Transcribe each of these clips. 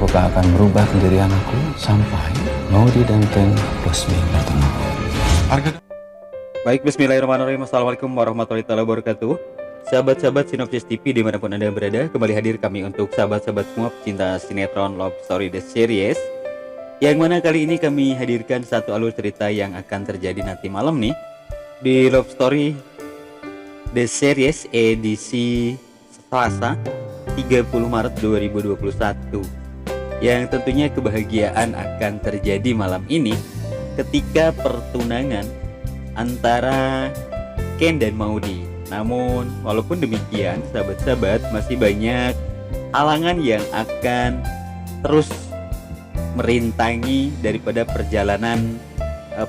Apakah akan merubah pendirian aku sampai Maudi dan Ken resmi bertemu? Baik, bismillahirrahmanirrahim. Assalamualaikum warahmatullahi wabarakatuh. Sahabat-sahabat Sinopsis TV dimanapun Anda berada, kembali hadir kami untuk sahabat-sahabat semua pecinta sinetron Love Story The Series, yang mana kali ini kami hadirkan satu alur cerita yang akan terjadi nanti malam nih di Love Story The Series edisi Selasa 30 Maret 2021, yang tentunya kebahagiaan akan terjadi malam ini ketika pertunangan antara Ken dan Maudi. Namun walaupun demikian, sahabat-sahabat, masih banyak halangan yang akan terus merintangi daripada perjalanan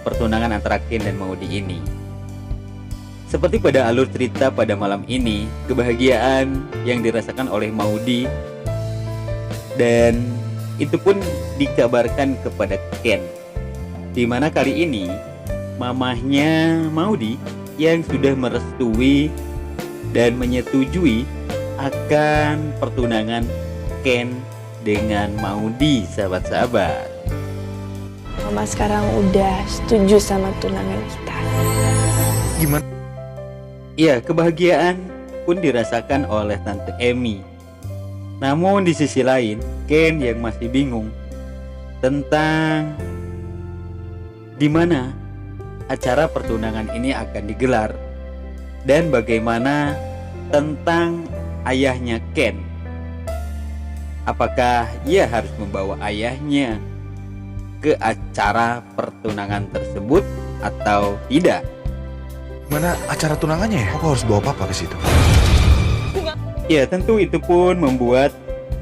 pertunangan antara Ken dan Maudi ini. Seperti pada alur cerita pada malam ini, kebahagiaan yang dirasakan oleh Maudi dan itu pun dikabarkan kepada Ken, di mana kali ini mamahnya Maudi yang sudah merestui dan menyetujui akan pertunangan Ken dengan Maudi, sahabat-sahabat. Mama sekarang udah setuju sama tunangan kita. Gimana? Ya, kebahagiaan pun dirasakan oleh Tante Emi. Namun di sisi lain, Ken yang masih bingung tentang di mana acara pertunangan ini akan digelar dan bagaimana tentang ayahnya Ken. Apakah ia harus membawa ayahnya ke acara pertunangan tersebut atau tidak? Gimana acara tunangannya ya? Aku harus bawa papa ke situ. Ya, tentu itu pun membuat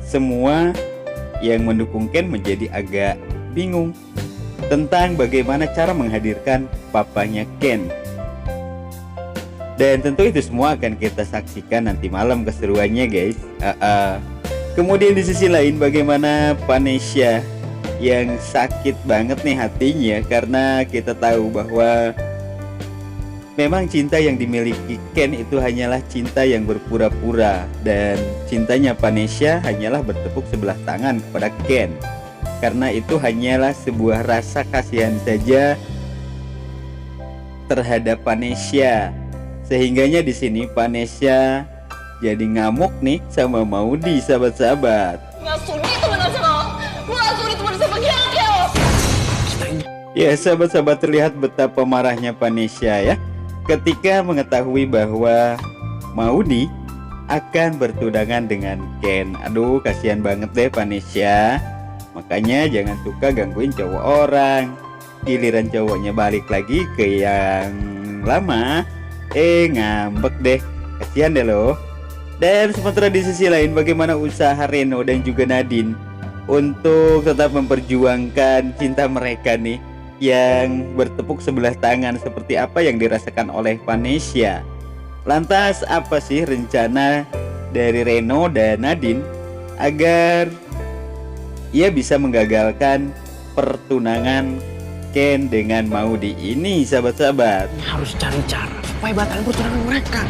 semua yang mendukung Ken menjadi agak bingung tentang bagaimana cara menghadirkan papanya Ken. Dan tentu itu semua akan kita saksikan nanti malam keseruannya, guys. Kemudian di sisi lain, bagaimana Vanessa yang sakit banget nih hatinya karena kita tahu bahwa memang cinta yang dimiliki Ken itu hanyalah cinta yang berpura-pura, dan cintanya Vanessa hanyalah bertepuk sebelah tangan kepada Ken. Karena itu hanyalah sebuah rasa kasihan saja terhadap Vanessa. Sehingganya di sini Vanessa jadi ngamuk nih sama Maudi, sahabat-sahabat. Ya, sahabat-sahabat, terlihat betapa marahnya Vanessa ya ketika mengetahui bahwa Maudi akan bertunangan dengan Ken. Aduh, kasihan banget deh Vanessa. Makanya jangan suka gangguin cowok orang. Giliran cowoknya balik lagi ke yang lama, ngambek deh. Kasihan deh loh. Dan sementara di sisi lain, bagaimana usaha Reno dan juga Nadine untuk tetap memperjuangkan cinta mereka nih yang bertepuk sebelah tangan seperti apa yang dirasakan oleh Vanessa. Lantas apa sih rencana dari Reno dan Nadine agar ia bisa menggagalkan pertunangan Ken dengan Maudi ini, sahabat-sahabat? Harus cari cara supaya batalin pertunangan mereka.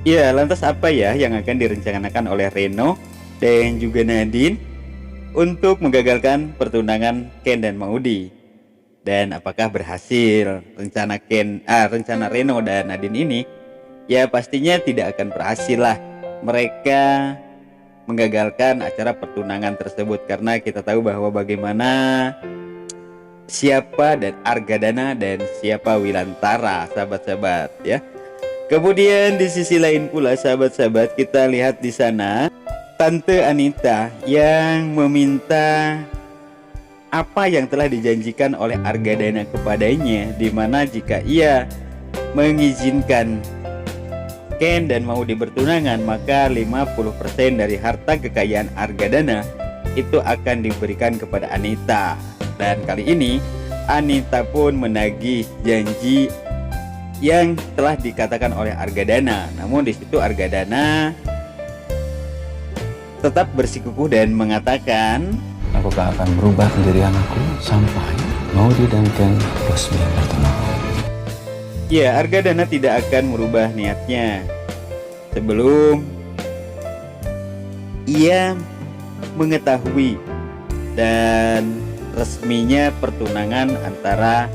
Ya, lantas apa ya yang akan direncanakan oleh Reno dan juga Nadine untuk menggagalkan pertunangan Ken dan Maudi? Dan apakah berhasil rencana Reno dan Nadine ini? Ya, pastinya tidak akan berhasil lah mereka menggagalkan acara pertunangan tersebut, karena kita tahu bahwa bagaimana siapa dan Argadana dan siapa Wilantara, sahabat-sahabat ya. Kemudian di sisi lain pula, sahabat-sahabat, kita lihat di sana Tante Anita yang meminta apa yang telah dijanjikan oleh Argadana kepadanya, di mana jika ia mengizinkan Ken dan Maudi bertunangan, maka 50% dari harta kekayaan Argadana itu akan diberikan kepada Anita. Dan kali ini Anita pun menagih janji yang telah dikatakan oleh Argadana. Namun di situ Argadana tetap bersikukuh dan mengatakan, Apakah akan merubah pendirian aku sampai Maudi dan Ken resmi bertemu? ya, Argadana tidak akan merubah niatnya sebelum ia mengetahui dan resminya pertunangan antara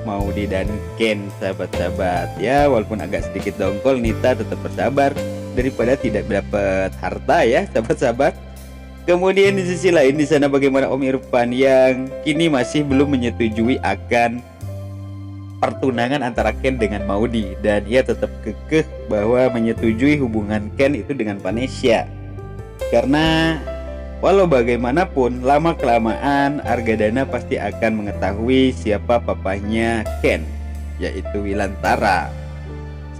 Maudy dan Ken, sahabat-sahabat. Ya, walaupun agak sedikit dongkol, Nita tetap bersabar daripada tidak dapat harta ya, sahabat-sahabat. Kemudian di sisi lain di sana bagaimana Om Irfan yang kini masih belum menyetujui akan pertunangan antara Ken dengan Maudy, dan ia tetap kekeh bahwa menyetujui hubungan Ken itu dengan Vanessa. Karena walau bagaimanapun lama-kelamaan Argadana pasti akan mengetahui siapa papahnya Ken, yaitu Wilantara.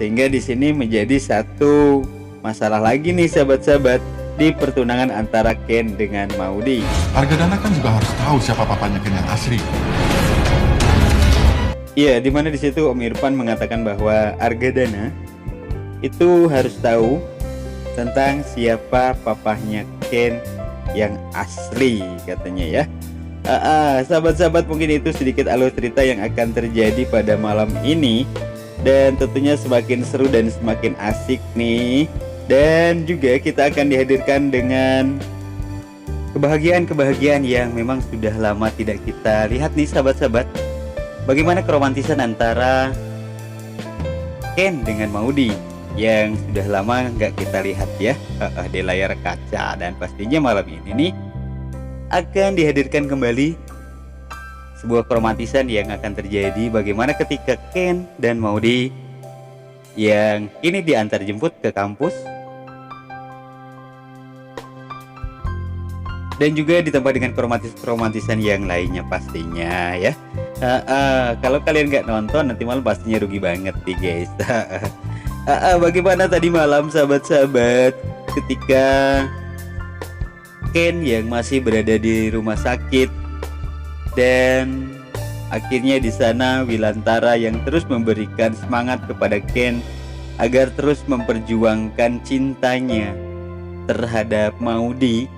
Sehingga di sini menjadi satu masalah lagi nih sahabat-sahabat di pertunangan antara Ken dengan Maudy. Argadana kan juga harus tahu siapa papanya Ken yang asli. Iya, dimana di situ Om Irfan mengatakan bahwa Argadana itu harus tahu tentang siapa papahnya Ken yang asli, katanya ya. Sahabat-sahabat, mungkin itu sedikit alur cerita yang akan terjadi pada malam ini, dan tentunya semakin seru dan semakin asik nih. Dan juga kita akan dihadirkan dengan kebahagiaan-kebahagiaan yang memang sudah lama tidak kita lihat nih sahabat-sahabat. Bagaimana keromantisan antara Ken dengan Maudy yang sudah lama nggak kita lihat ya di layar kaca. Dan pastinya malam ini nih akan dihadirkan kembali sebuah keromantisan yang akan terjadi bagaimana ketika Ken dan Maudy yang kini diantar jemput ke kampus, dan juga ditambah dengan keromantisan yang lainnya pastinya ya. Kalau kalian nggak nonton nanti malam pastinya rugi banget nih guys. Bagaimana tadi malam sahabat-sahabat ketika Ken yang masih berada di rumah sakit, dan akhirnya di sana Wilantara yang terus memberikan semangat kepada Ken agar terus memperjuangkan cintanya terhadap Maudy,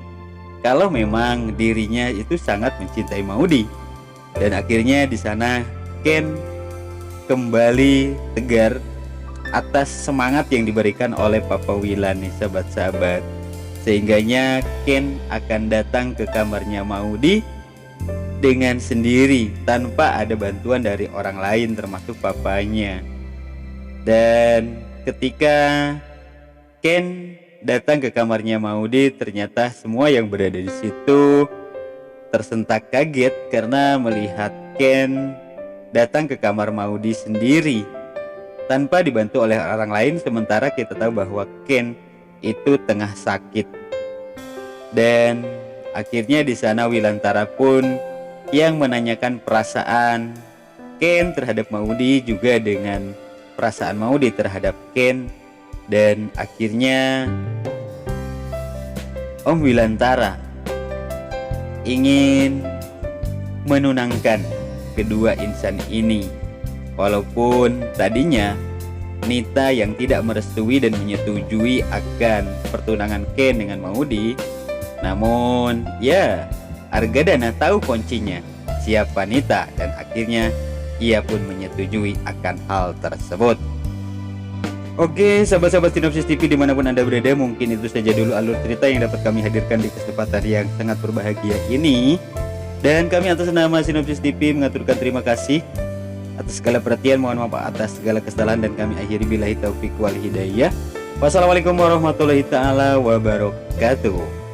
kalau memang dirinya itu sangat mencintai Maudy. Dan akhirnya di sana Ken kembali tegar atas semangat yang diberikan oleh Papa Wilan nih sahabat-sahabat. Sehingganya Ken akan datang ke kamarnya Maudy dengan sendiri tanpa ada bantuan dari orang lain termasuk papanya. Dan ketika Ken datang ke kamarnya Maudy, ternyata semua yang berada di situ tersentak kaget karena melihat Ken datang ke kamar Maudy sendiri tanpa dibantu oleh orang lain, sementara kita tahu bahwa Ken itu tengah sakit. Dan akhirnya di sana Wilantara pun yang menanyakan perasaan Ken terhadap Maudy juga dengan perasaan Maudy terhadap Ken. Dan akhirnya Om Wilantara ingin menunangkan kedua insan ini, walaupun tadinya Nita yang tidak merestui dan menyetujui akan pertunangan Ken dengan Maudy. Namun ya, Argadana tahu kuncinya siapa Nita, dan akhirnya ia pun menyetujui akan hal tersebut. Oke, sahabat-sahabat Sinopsis TV dimanapun Anda berada, mungkin itu saja dulu alur cerita yang dapat kami hadirkan di kesempatan yang sangat berbahagia ini. Dan kami atas nama Sinopsis TV mengaturkan terima kasih atas segala perhatian, mohon maaf atas segala kesalahan, dan kami akhiri billahi taufiq wal hidayah. Wassalamualaikum warahmatullahi taala wabarakatuh.